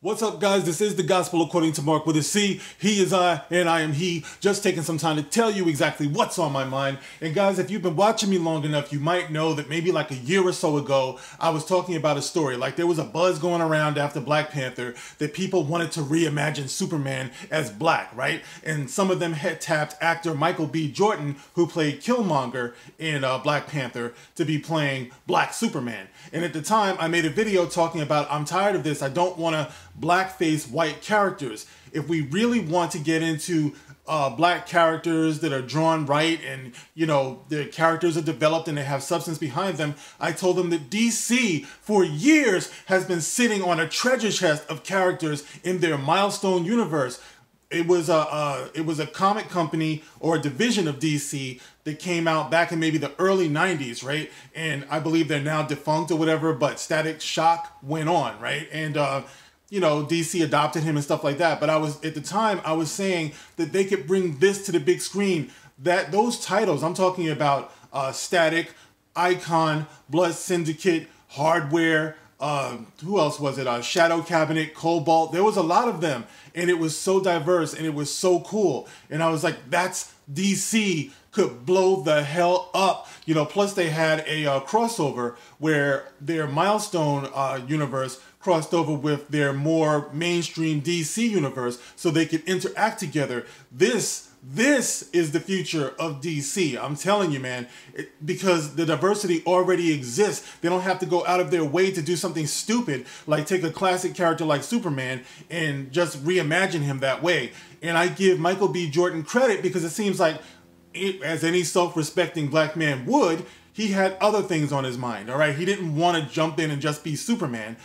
What's up, guys? This is the Gospel According to Mark with a C. He is I, and I am he. Just taking some time to tell you exactly what's on my mind. And guys, if you've been watching me long enough, you might know that maybe like a year or so ago, I was talking about a story. Like there was a buzz going around after Black Panther that people wanted to reimagine Superman as black, right? And some of them had tapped actor Michael B. Jordan, who played Killmonger in Black Panther, to be playing Black Superman. And at the time, I made a video talking about, I'm tired of this. I don't want to blackface white characters. If we really want to get into black characters that are drawn right and, you know, the characters are developed and they have substance behind them, I told them that DC for years has been sitting on a treasure chest of characters in their Milestone universe. It was a comic company or a division of DC that came out back in maybe the early 90s, right? And I believe they're now defunct or whatever, but Static Shock went on, right? And you know, DC adopted him and stuff like that. But at the time I was saying that they could bring this to the big screen. That those titles, I'm talking about Static, Icon, Blood Syndicate, Hardware, who else was it? Shadow Cabinet, Cobalt. There was a lot of them, and it was so diverse and it was so cool. And I was like, that's DC could blow the hell up. You know, plus they had a crossover where their Milestone universe crossed over with their more mainstream DC universe so they could interact together. This is the future of DC. I'm telling you, man, because the diversity already exists. They don't have to go out of their way to do something stupid, like take a classic character like Superman and just reimagine him that way. And I give Michael B. Jordan credit because it seems like, as any self-respecting black man would, he had other things on his mind, all right? He didn't want to jump in and just be Superman,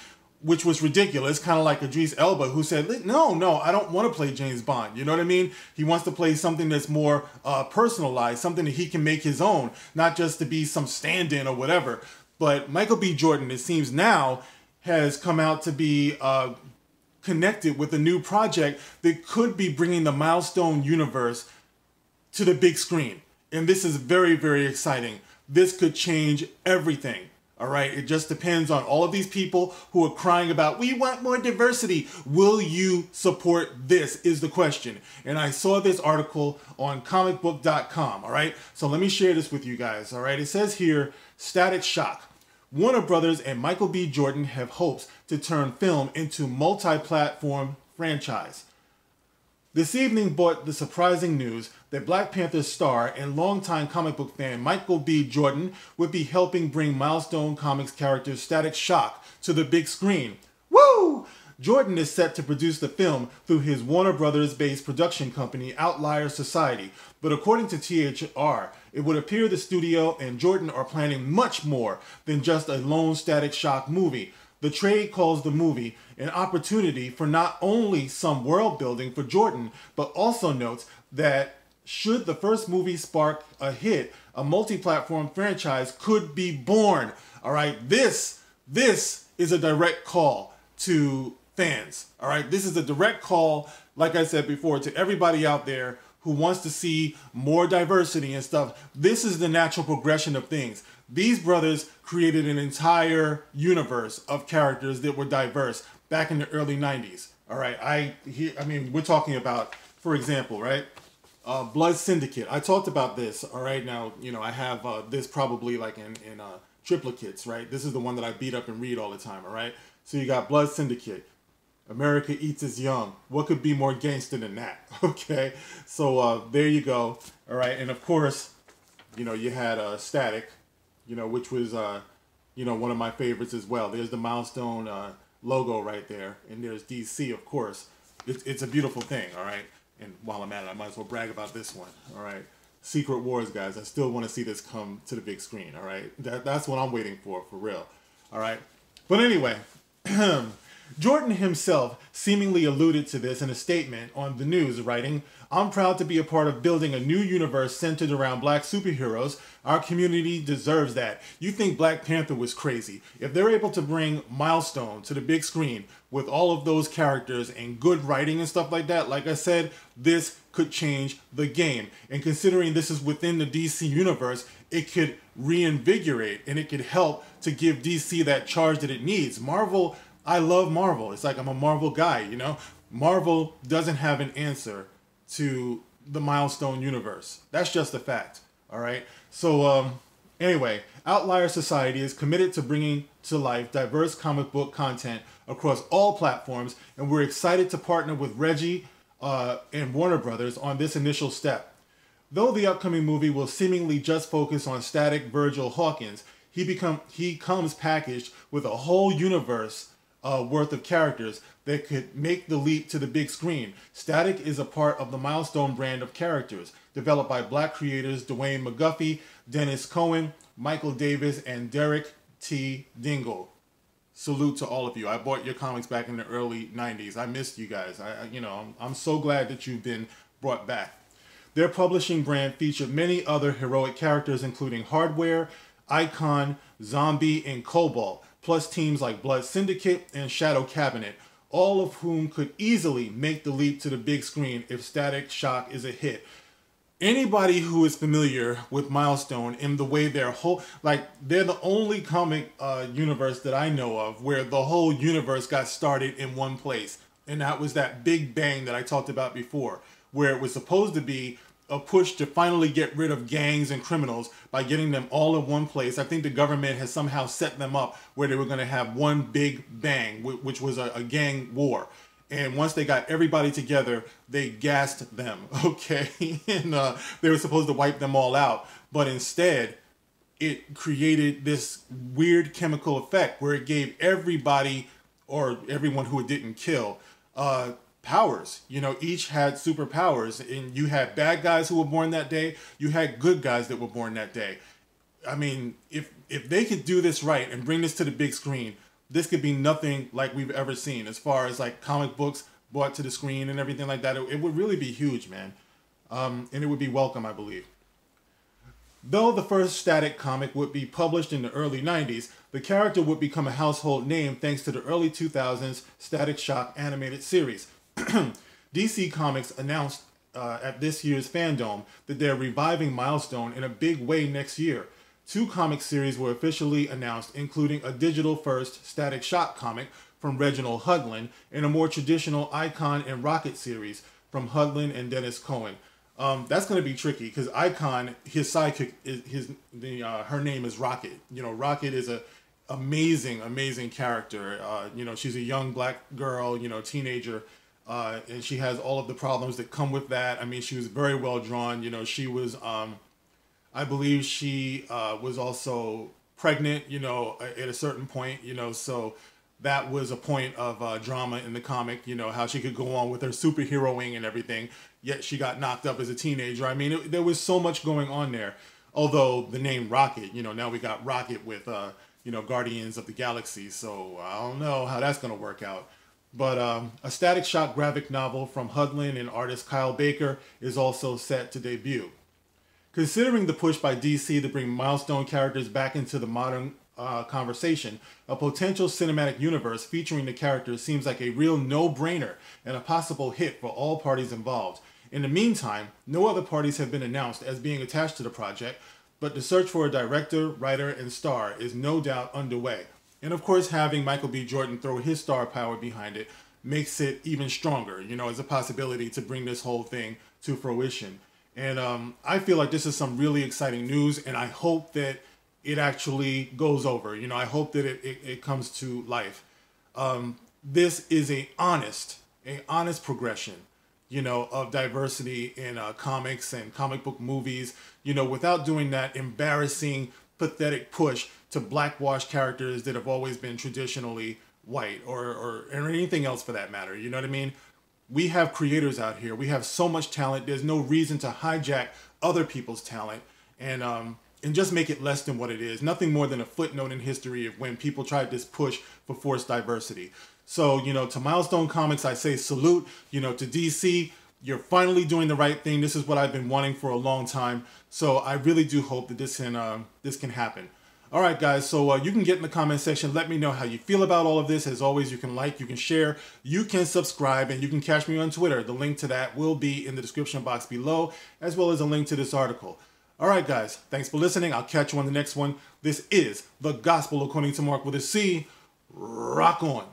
which was ridiculous, kind of like Idris Elba, who said, no, I don't want to play James Bond. You know what I mean? He wants to play something that's more personalized, something that he can make his own, not just to be some stand-in or whatever. But Michael B. Jordan, it seems now, has come out to be connected with a new project that could be bringing the Milestone universe to the big screen. And this is very, very exciting. This could change everything. All right, it just depends on all of these people who are crying about, we want more diversity. Will you support this is the question. And I saw this article on comicbook.com, all right? So let me share this with you guys, all right? It says here, Static Shock. Warner Brothers and Michael B. Jordan have hopes to turn film into multi-platform franchise. This evening brought the surprising news that Black Panther star and longtime comic book fan Michael B. Jordan would be helping bring Milestone Comics character Static Shock to the big screen. Woo! Jordan is set to produce the film through his Warner Brothers-based production company Outlier Society, but according to THR, it would appear the studio and Jordan are planning much more than just a lone Static Shock movie. The trade calls the movie an opportunity for not only some world building for Jordan, but also notes that should the first movie spark a hit, a multi-platform franchise could be born. All right, this is a direct call to fans. All right, this is a direct call, like I said before, to everybody out there who wants to see more diversity and stuff. This is the natural progression of things. These brothers created an entire universe of characters that were diverse back in the early 90s. All right, I mean, we're talking about, for example, right? Blood Syndicate. I talked about this, all right? Now, you know, I have this probably like in triplicates, right? This is the one that I beat up and read all the time, all right? So you got Blood Syndicate. America Eats Its Young. What could be more gangster than that? Okay, so there you go. All right, and of course, you know, you had Static, you know, which was, you know, one of my favorites as well. There's the Milestone logo right there, and there's DC, of course. It's a beautiful thing, all right? And while I'm at it, I might as well brag about this one, all right? Secret Wars, guys. I still want to see this come to the big screen, all right? That's what I'm waiting for real, all right? But anyway, Jordan himself seemingly alluded to this in a statement on the news, writing, "I'm proud to be a part of building a new universe centered around black superheroes. Our community deserves that." You think Black Panther was crazy. If they're able to bring Milestone to the big screen with all of those characters and good writing and stuff like that, like I said, this could change the game. And considering this is within the DC universe, it could reinvigorate and it could help to give DC that charge that it needs. Marvel I love Marvel. It's like I'm a Marvel guy, you know? Marvel doesn't have an answer to the Milestone universe. That's just a fact, all right? So, anyway, Outlier Society is committed to bringing to life diverse comic book content across all platforms, and we're excited to partner with Reggie and Warner Brothers on this initial step. Though the upcoming movie will seemingly just focus on Static Virgil Hawkins, he comes packaged with a whole universe worth of characters that could make the leap to the big screen. Static is a part of the Milestone brand of characters, developed by Black creators Dwayne McGuffey, Dennis Cohen, Michael Davis, and Derek T. Dingle. Salute to all of you. I bought your comics back in the early 90s. I missed you guys. I'm so glad that you've been brought back. Their publishing brand featured many other heroic characters, including Hardware, Icon, Zombie, and Cobalt, plus teams like Blood Syndicate and Shadow Cabinet, all of whom could easily make the leap to the big screen if Static Shock is a hit. Anybody who is familiar with Milestone in the way they're the only comic universe that I know of where the whole universe got started in one place. And that was that big bang that I talked about before, where it was supposed to be a push to finally get rid of gangs and criminals by getting them all in one place. I think the government has somehow set them up where they were going to have one big bang, which was a gang war. And once they got everybody together, they gassed them, okay? And they were supposed to wipe them all out. But instead, it created this weird chemical effect where it gave everybody, or everyone who it didn't kill, powers. You know, each had superpowers. And you had bad guys who were born that day. You had good guys that were born that day. I mean, if they could do this right and bring this to the big screen, this could be nothing like we've ever seen as far as like comic books brought to the screen and everything like that. It would really be huge, man. And it would be welcome, I believe. Though the first Static comic would be published in the early 90s, the character would become a household name thanks to the early 2000s Static Shock animated series. DC Comics announced at this year's Fandom that they're reviving Milestone in a big way next year. 2 comic series were officially announced, including a digital-first Static Shock comic from Reginald Hudlin and a more traditional Icon and Rocket series from Hudlin and Dennis Cohen. That's going to be tricky because Icon, his sidekick, her name is Rocket. You know, Rocket is a amazing character. You know, she's a young black girl, you know, teenager, and she has all of the problems that come with that. I mean, she was very well drawn. You know, she was. I believe she was also pregnant, you know, at a certain point, you know, so that was a point of drama in the comic, you know, how she could go on with her superheroing and everything, yet she got knocked up as a teenager. I mean, there was so much going on there. Although the name Rocket, you know, now we got Rocket with, you know, Guardians of the Galaxy, so I don't know how that's going to work out. But a Static Shock graphic novel from Hudlin and artist Kyle Baker is also set to debut. Considering the push by DC to bring Milestone characters back into the modern conversation, a potential cinematic universe featuring the characters seems like a real no-brainer and a possible hit for all parties involved. In the meantime, no other parties have been announced as being attached to the project, but the search for a director, writer, and star is no doubt underway. And of course, having Michael B. Jordan throw his star power behind it makes it even stronger, you know, as a possibility to bring this whole thing to fruition. And I feel like this is some really exciting news, and I hope that it actually goes over. You know, I hope that it comes to life. This is an honest progression, you know, of diversity in comics and comic book movies, you know, without doing that embarrassing, pathetic push to blackwash characters that have always been traditionally white or anything else for that matter. You know what I mean? We have creators out here. We have so much talent. There's no reason to hijack other people's talent and just make it less than what it is. Nothing more than a footnote in history of when people tried this push for forced diversity. So, you know, to Milestone Comics, I say salute. You know, to DC, you're finally doing the right thing. This is what I've been wanting for a long time. So I really do hope that this can happen. All right, guys, so you can get in the comment section. Let me know how you feel about all of this. As always, you can like, you can share, you can subscribe, and you can catch me on Twitter. The link to that will be in the description box below, as well as a link to this article. All right, guys, thanks for listening. I'll catch you on the next one. This is The Gospel According to Mark with a C. Rock on.